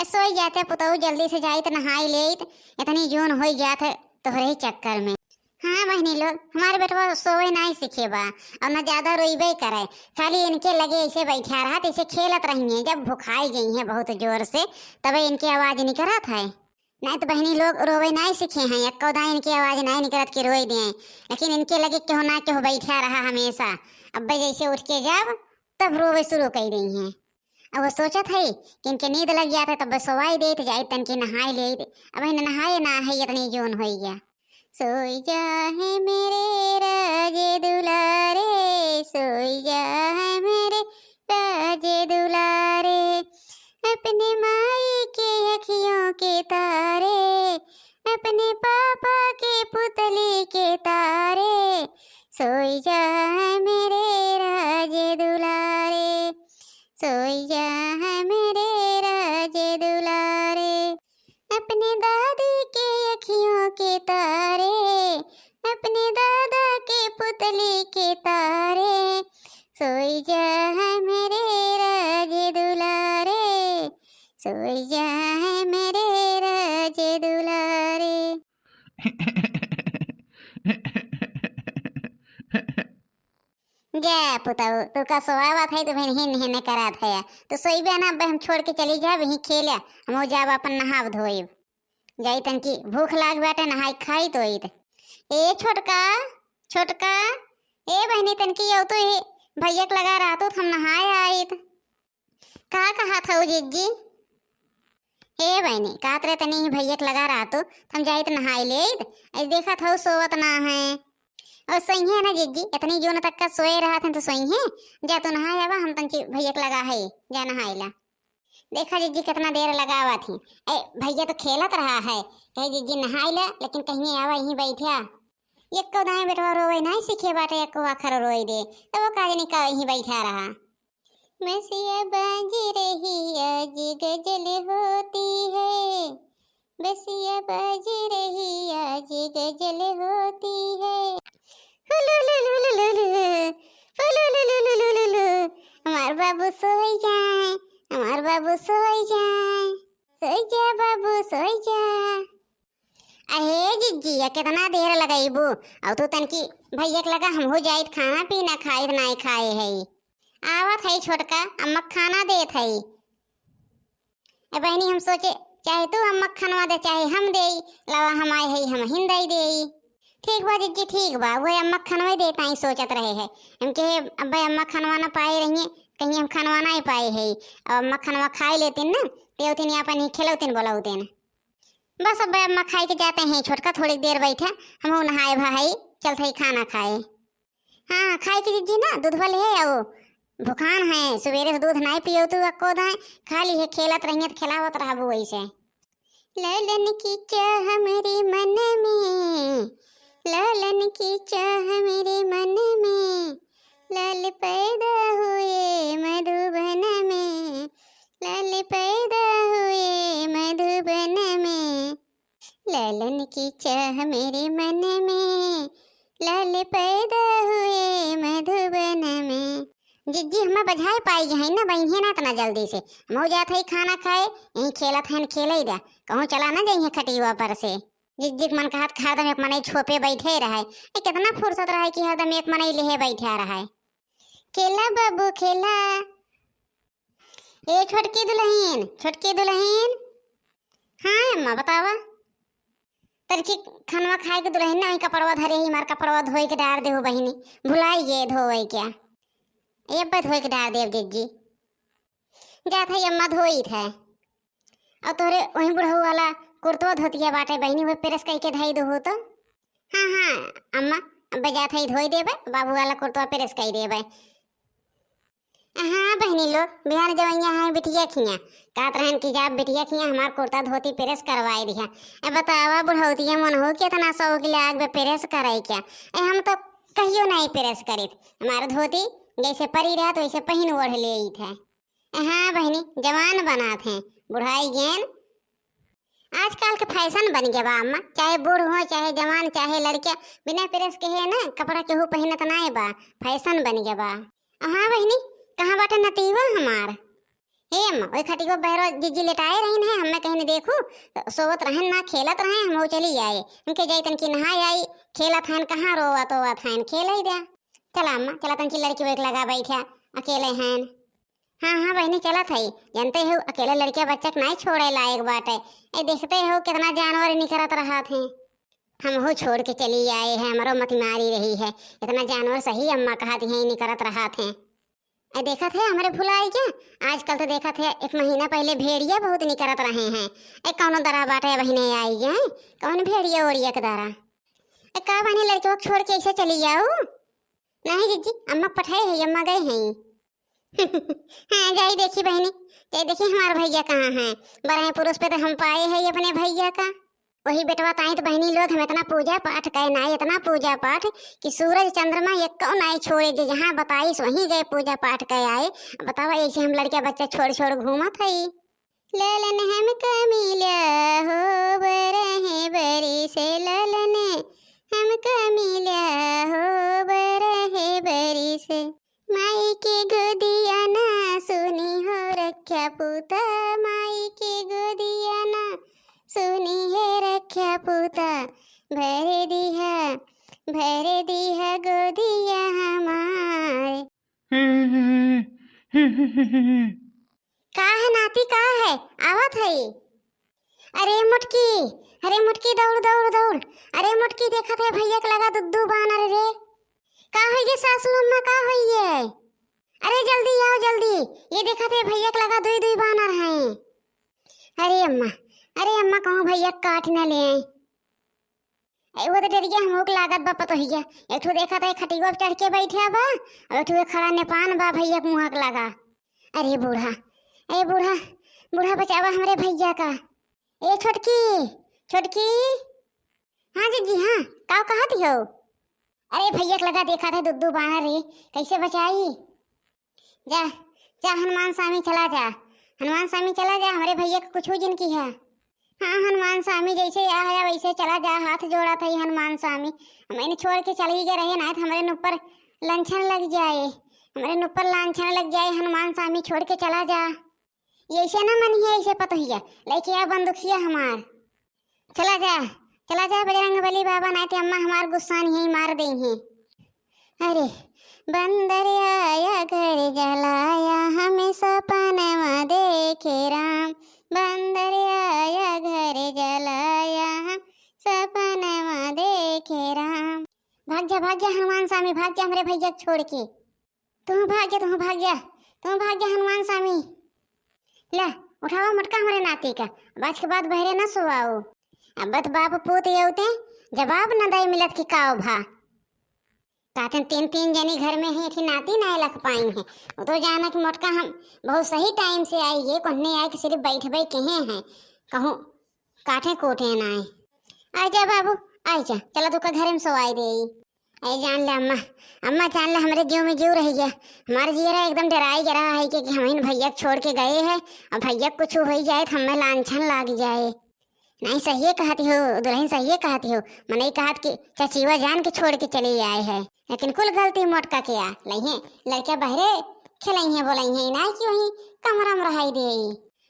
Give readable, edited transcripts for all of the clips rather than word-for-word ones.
सोई जाते पुतहु जल्दी से जाई तो नहाई लेत, इतनी जून हो जात है तोहरे ही चक्कर में। हाँ बहनी लोग, हमारे बेटवा सोए नहीं सीखे बा और न ज्यादा रोइबे करे, खाली इनके लगे ऐसे बैठा रहा ऐसे खेलत रही है। जब भुखाई गई है बहुत जोर से तब इनकी आवाज निकलत है, नहीं तो बहनी लोग रोवे नहीं सीखे हैं। एक कौदा इनकी आवाज नहीं निकलत के रोई दिए, लेकिन इनके लगे क्यों ना क्यों बैठा रहा हमेशा। अब जैसे उठ के जब तब रोवे शुरू कर दी हैं। अब वो सोचत है कि इनके नींद लग गया था तब सोवाई दे तो जाए तन की नहाई ले। अब इन्हें नहाए ना है इतनी जोन हो गया। सोई जा है मेरे राजे दुलारे, सोई जा है मेरे राजे दुलारे, अपने माई के अखियों के तारे, अपने पापा के पुतले के तारे, सोई जा है मेरे राजे दुलारे, सोई जा है मेरे राजे दुलारे, अपने दादी के अखियों के तारे, अपने दादा के पुतले के तारे, सोई जा है मेरे राजे दुलारे, सोई जा है मेरे राजे दुलारे। जा पुतहु तू का सोआवा था तो फिर हिन हिन करा था तो सोई बे ना हम छोड़ के चली जा वहीं खेले, हम जाब अपन नहाव धोइब जाई तन की भूख लाग बैठे नहाई खाई तो ए छोटका छोटका ए बहनी तन की यो तो भैयक लगा रहा तो हम नहाए आई कहा कहा था जिज्जी ए बहनी कात रे तनी भैयक लगा रहा तो हम जाई तो नहाई ले ऐसे देखा था सोवत ना है और सही है ना जिज्जी, इतनी जोन तक का सोए रहा था तो सही है। जा तो नहाए आवा, हम तन की भैयक लगा है जा नहाइला। देखा जिज्जी कितना देर लगावा थी, ए भैया तो खेलत रहा है कहे जिज्जी नहाई ले, लेकिन कहीं आवा यहीं बैठा एक को दाएं बेटवा रोवे नहीं सीखे बाटे, एक को आखर रोई दे तो वो काज नहीं का यहीं बैठा रहा। बसिया बाज रही आज गजल होती है, बसिया बाज रही आज गजल होती है, हमार बाबू सोई जाए, हमार बाबू सोई जाए, सोई जा बाबू सोई जा। अहे जिज्जी कितना देर लगाईबू और तू तन की भैया लगा हम हो जाए खाना पीना खाए नहीं खाए है आवत है छोटका अम्मा खाना देत है। बहनी हम सोचे चाहे तू अम्मा खनवा दे चाहे हम दे लवा हम आए है हम हिंद दे। ठीक बा जिज्जी ठीक बा, वो अम्मा खनवा देता ही सोचत रहे है हम के अब अम्मा खनवा ना पाए रही कहीं हम खनवा नहीं पाए है। अब अम्मा खनवा खाई लेते ना तेवतीन अपन ही खिलौतीन बोलौते न बस। अब अम्मा खाई के जाते हैं छोटका थोड़ी देर बैठा हम नहाए भाई चलते ही खाना खाए। हाँ खाए के जिज्जी ना दूध वाले है वो भुखान है सवेरे से दूध नहीं पियो तू अक्को दाए खाली है खेलत रही तो खिलावत रहबू वैसे। ललन की चाह मेरे मन में, लालन की चाह मेरे मन में, लाल पैदा हुए मधुबन में, लाल पैदा हुए मधुबन में, लालन की चाह मेरे मन में, लाल पैदा हुए मधुबन में। जिज्जी हमें बजाए पाई है ना बही ना इतना जल्दी से हम जाते ही खाना खाए यहीं खेलत है खेले ही कहूँ चला ना जाइए खटियुआ पर से। जिज्जी मन का हाथ हरदम एक मन छोपे बैठे रहे कितना फुर्सत रहा कि हरदम एक मन लेहे बैठा रहा है। खेला बाबू खेला ए छोटकी दुल्हन छोटकी दुल्हन। हाँ अम्मा बतावा तरची खनवा खाए के दुल्हन ना कपड़वा धरे ही मार कपड़वा धोए के डार दे हो बहिनी भुलाई गे धोए क्या ये पर धोए के डार देव जिज्जी जात है अम्मा धोई थे और तोरे वहीं बुढ़ऊ वाला कुर्तो धोतिया बाटे बहनी वो प्रेस कह के धई दो हो तो। हाँ हाँ अम्मा अब जात है धोई देवे बाबू वाला कुर्तो प्रेस कह देवे। हाँ बहनी लोग बिहार जवैया है बिटिया खिया कहत रहन कि जा बिटिया खिया हमार कुर्ता धोती प्रेस करवाए दिया। अब बतावा बुढ़ौतिया मन हो के इतना शौक लाग प्रेस करे क्या हम तो कहियो नहीं प्रेस करित हमारा धोती जैसे परी रहा तो वैसे पहन ओढ़ ले थे। हाँ बहनी जवान बना थे बुढ़ाई गेन आजकल के फैशन बन गया बा अम्मा, चाहे बूढ़ हो चाहे जवान चाहे लड़किया बिना प्रेस के है ना कपड़ा केहू पहनत नहीं बा फैशन बन गया बा। हाँ बहनी कहाँ बाटे नतीवा हमार हे अम्मा ओए खटिको बहरो जिज्जी लेटाए रहीन है हमें कहीं देखू तो सोवत रहन ना खेलत रहे हम चली आए उनके जाई तन की नहाई आई खेलत हन कहाँ रोवत होवत हन खेल ही दे। चला अम्मा चला तन की लड़की वेक लगा बैठा अकेले हन। हाँ हाँ बहनी चलत है जानते हो अकेले लड़किया बच्चा के नहीं छोड़े लायक बाटे। ए देखते हो कितना जानवर निकलत रहा थे हम हो छोड़ के चली आए हैं हमारो मत मारी रही है इतना जानवर सही अम्मा कहती है निकलत रहा थे। ए देखा थे हमारे भुलाई क्या आजकल तो देखा थे एक महीना पहले भेड़िया बहुत निकलत रहे हैं। ए कौन दरा बाटे बहने आई जाए कौन भेड़िया ओड़िया के दरा ए का बहनी लड़कियों को छोड़ के ऐसे चली जाओ। नहीं जीजी अम्मा पठाए है अम्मा गए हैं। हाँ जाई देखी बहनी जाई देखी हमारे भैया कहाँ हैं बड़े पुरुष पे तो हम पाए हैं अपने भैया का वही बेटवा ताई तो बहनी लोग हम इतना पूजा पाठ कहे ना इतना पूजा पाठ कि सूरज चंद्रमा एक कौन नहीं छोड़े जो जहाँ बताइस वहीं गए पूजा पाठ कहे आए। बतावा ऐसे हम लड़किया बच्चा छोड़ छोड़ घूमत है ललन हम कमिला हो बरहे बरी से ललन हम कमिला हो बरहे बरी से माई के गोदिया ना सुनी हो रक्षा पुता माई के गोदिया ना सुनी है रक्षा पुता भरे दिया गोदिया हमारे। का है नाती का है आवत है। अरे मुटकी दौड़ दौड़ दौड़ अरे मुटकी देखा था भैया के लगा दुद्दू बानर रे का हो ये सासू अम्मा का हो ये अरे जल्दी आओ जल्दी ये देखा थे भैया के लगा दुई दुई बानर हैं। अरे अम्मा कहूँ भैया काट न ले वो तो डर गया हम लागत बा पतो हिया एक ठो देखा था खटिया पे चढ़ के बैठा बा और एक ठो खड़ा नेपान बा भैया के मुँह लगा। अरे बूढ़ा बचावा हमारे भैया का ए छोटकी हाँ जी हाँ का कहती हो। अरे भैया के लगा देखा था दुद्दू बानर रे कैसे बचाई जा जा हनुमान स्वामी चला जा हमारे भैया को कुछ जिन की है। हाँ हनुमान स्वामी जैसे आया वैसे चला जा हाथ जोड़ा था हनुमान स्वामी मैंने छोड़ के चल ही गए रहे ना तो हमारे ऊपर लांछन लग जाए हनुमान स्वामी छोड़ के चला जा ऐसे ना मन है ऐसे पता ही लेके आ बंदूकिया हमार चला जा बजरंग बली बाबा नहीं तो अम्मा हमार गुस्सा नहीं मार देंगे। अरे बंदर आया घर जलाया हमें सपना देखे राम बंदर आया घर जलाया सपना देखे राम। भाग जा हनुमान स्वामी भाग जा हमारे भैया छोड़ के तुम भाग जा हनुमान स्वामी ला उठाओ मटका हमारे नाती का बाज के बाद बहरे न सुवाओ अब बाप पूत येते जवाब न दे मिलत की काओ भा कहते तीन जनी घर में ही थी नाती ना लख पाई है वो तो जाना कि मोटका हम बहुत सही टाइम से आई ये कहने आए कि सिर्फ बैठ भाई कहे हैं कहूँ काठे कोठे ना आए जा बाबू आई जा चलो तो का घर में सोवाई दे आई जान ले अम्मा जान ले हमारे जीव में जीव रह गया हमारे जीरा एकदम डराई जा रहा है कि हम इन भैया छोड़ के गए हैं और भैया कुछ हो ही जाए तो हमें लांछन लग जाए। नहीं सही कहती हो दुल्हन सही कहती हो मैंने कहा कि चचीवा जान के छोड़ के चले आए हैं लेकिन कुल गलती मोटका किया नहीं लड़किया बहरे खिलाई है बोलाई है ना कि वही कमरा में रहाई दे।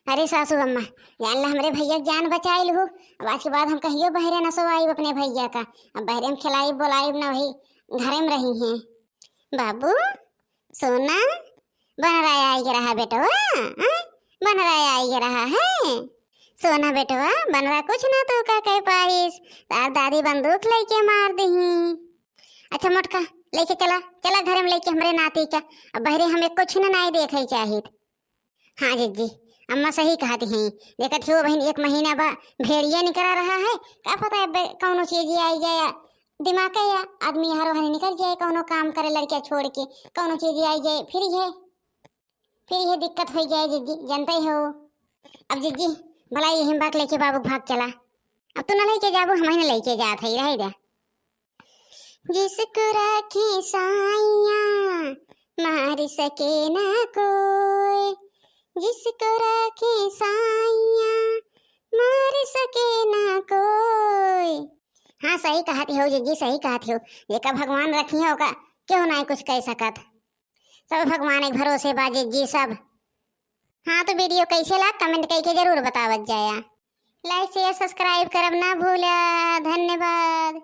अरे सासू अम्मा जान ला हमारे भैया जान बचाई लू अब आज के बाद हम कहियो बहरे न सोवाई अपने भैया का अब बहरे में खिलाई बोलाई न वही घरे में रही हैं। बाबू सोना बन रहा आई रहा बेटवा बन रहा आई रहा है सोना बेटवा बन रहा कुछ ना तो का कह पाइस तार दादी बंदूक लेके मार दी। अच्छा मोटका लेके चला घर में लेके हमारे नाती का अब बहरे हमें कुछ ना नहीं देखे चाहिए। हाँ जी अम्मा सही कहती हैं देखत हो बहन एक महीना बा भेड़िया निकला रहा है क्या पता है कौनो चीज आई जाए दिमाग या आदमी हरो हरे निकल जाए कौनो काम करे लड़किया छोड़ के कौनो चीज आई जाए फिर ये दिक्कत हो जाए जीजी जानते हो। अब जीजी भला यही बात लेके बाबू भाग चला अब तू न लेके जाबू हमें न लेके जात है रह जा जिसको राखी साइया मार सके ना कोई जिसको राखी साइया मार सके ना कोई। हाँ सही कहती हो जीजी सही कहती हो ये का भगवान रखी होगा क्यों ना कुछ कह सकत सब भगवान एक भरोसे बाजी जी सब हाँ तो वीडियो कैसे ला कमेंट करके जरूर बतावत जाया। लाइक शेयर सब्सक्राइब करब ना भूला। धन्यवाद।